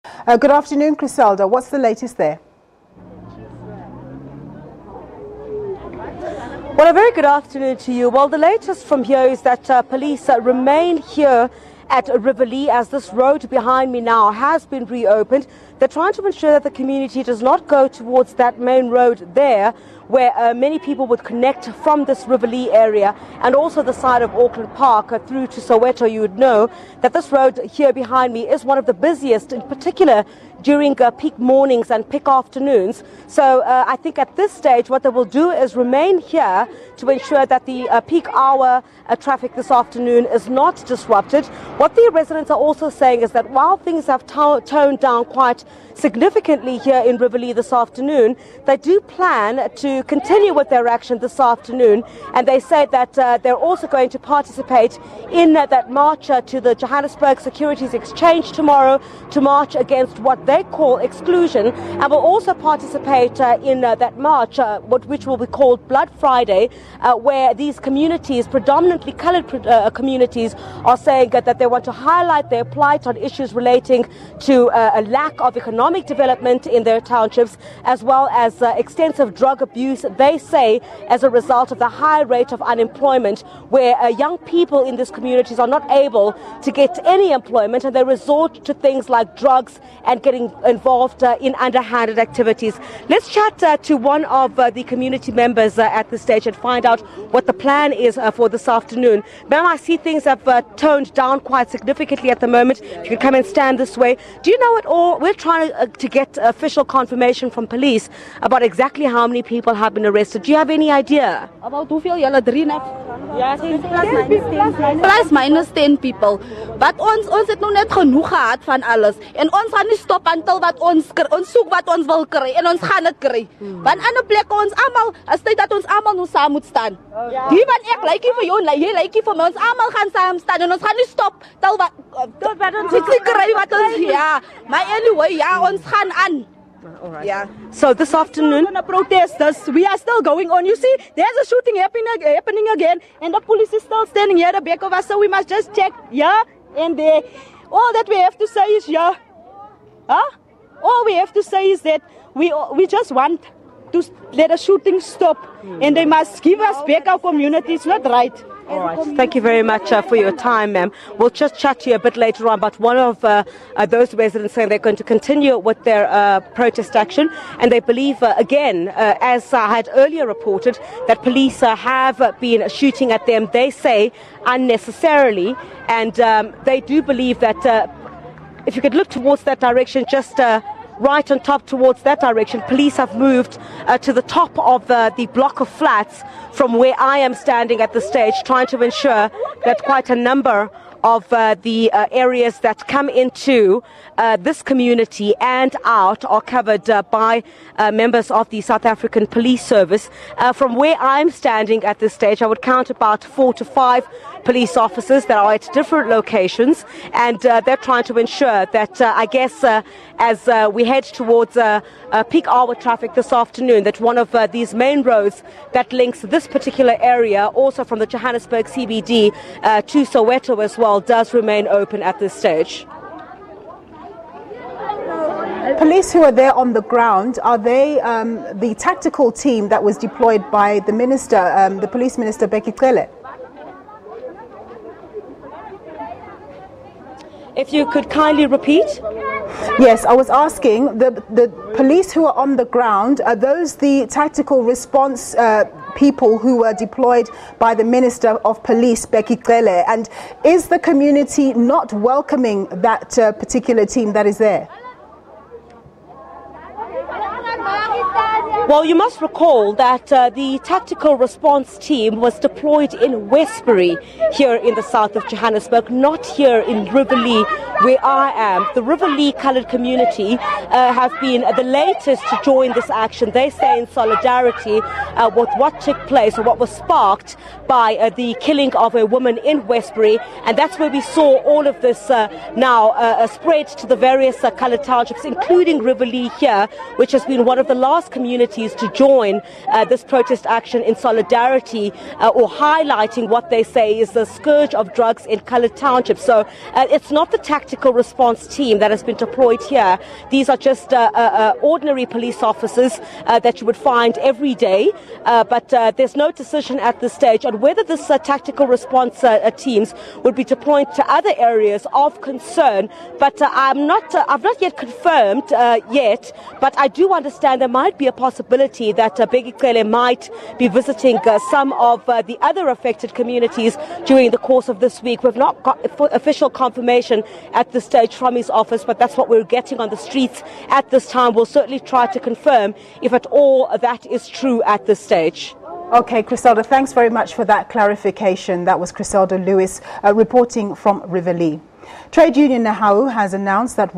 Good afternoon, Chriselda. What's the latest there? Well, a very good afternoon to you. Well, the latest from here is that police remain here at Riverlea as this road behind me now has been reopened. They're trying to ensure that the community does not go towards that main road there, where many people would connect from this Riverlea area and also the side of Auckland Park through to Soweto. You would know that this road here behind me is one of the busiest, in particular during peak mornings and peak afternoons. So I think at this stage what they will do is remain here to ensure that the peak hour traffic this afternoon is not disrupted. What the residents are also saying is that while things have toned down quite significantly here in Riverlea this afternoon, they do plan to continue with their action this afternoon, and they said that they're also going to participate in that march to the Johannesburg Securities Exchange tomorrow to march against what they call exclusion, and will also participate in that march which will be called Blood Friday, where these communities, predominantly coloured communities, are saying that they want to highlight their plight on issues relating to a lack of economic development in their townships, as well as extensive drug abuse, they say, as a result of the high rate of unemployment, where young people in these communities are not able to get any employment, and they resort to things like drugs and getting involved in underhanded activities. Let's chat to one of the community members at this stage and find out what the plan is for this afternoon. Ma'am, I see things have toned down quite significantly at the moment. If you can come and stand this way. Do you know at all? We're trying to get official confirmation from police about exactly how many people have been arrested. Do you have any idea? About hoeveel julle 3 plus minus 10 people. But ons het nou net genoeg gehad van alles. En ons gaan nie stop until wat ons soek wat ons wil kry en ons gaan dit kry. Want ander plekke ons almal, as tyd dat ons almal nou saam moet staan. Die van ek lykie vir jou en jy lykie vir my, ons almal gaan saam staan en ons gaan nie stop tot wat ons kry wat ons maar anyway, ons gaan aan. All right. Yeah. So this afternoon, protesters, we are still going on. You see, there's a shooting happening again, and the police is still standing here at the back of us. So we must just check, and there. All that we have to say is, all we have to say is that we just want to let the shooting stop, and they must give us back our community. It's not right. All right. Thank you very much for your time, ma'am. We'll just chat to you a bit later on, but one of those residents saying they're going to continue with their protest action, and they believe, again, as I had earlier reported, that police have been shooting at them, they say, unnecessarily, and they do believe that if you could look towards that direction, just right on top towards that direction, police have moved to the top of the block of flats from where I am standing at the stage, trying to ensure that quite a number of the areas that come into this community and out are covered by members of the South African Police Service. From where I'm standing at this stage, I would count about 4 to 5 police officers that are at different locations, and they're trying to ensure that, I guess, as we head towards peak hour traffic this afternoon, that one of these main roads that links this particular area, also from the Johannesburg CBD to Soweto as well, does remain open at this stage. Police who are there on the ground, are they the tactical team that was deployed by the minister, the police minister Chriselda? If you could kindly repeat. Yes, I was asking, the police who are on the ground, are those the tactical response people who were deployed by the Minister of Police, Chriselda? And is the community not welcoming that particular team that is there? Well, you must recall that the tactical response team was deployed in Westbury, here in the south of Johannesburg, not here in Riverlea, where I am. The Riverlea coloured community have been the latest to join this action. They say in solidarity with what took place, or what was sparked by the killing of a woman in Westbury, and that's where we saw all of this now spread to the various coloured townships, including Riverlea here, which has been one of the last communities communities to join this protest action in solidarity or highlighting what they say is the scourge of drugs in Coloured Township. So it's not the tactical response team that has been deployed here. These are just ordinary police officers that you would find every day, but there's no decision at this stage on whether this tactical response teams would be deployed to other areas of concern. But I've not yet confirmed yet, but I do understand there might be a possibility that Bekigcele might be visiting some of the other affected communities during the course of this week. We've not got official confirmation at this stage from his office, but that's what we're getting on the streets at this time. We'll certainly try to confirm if at all that is true at this stage. Okay, Chriselda, thanks very much for that clarification. That was Chriselda Lewis reporting from Riverlea. Trade Union Nahau has announced that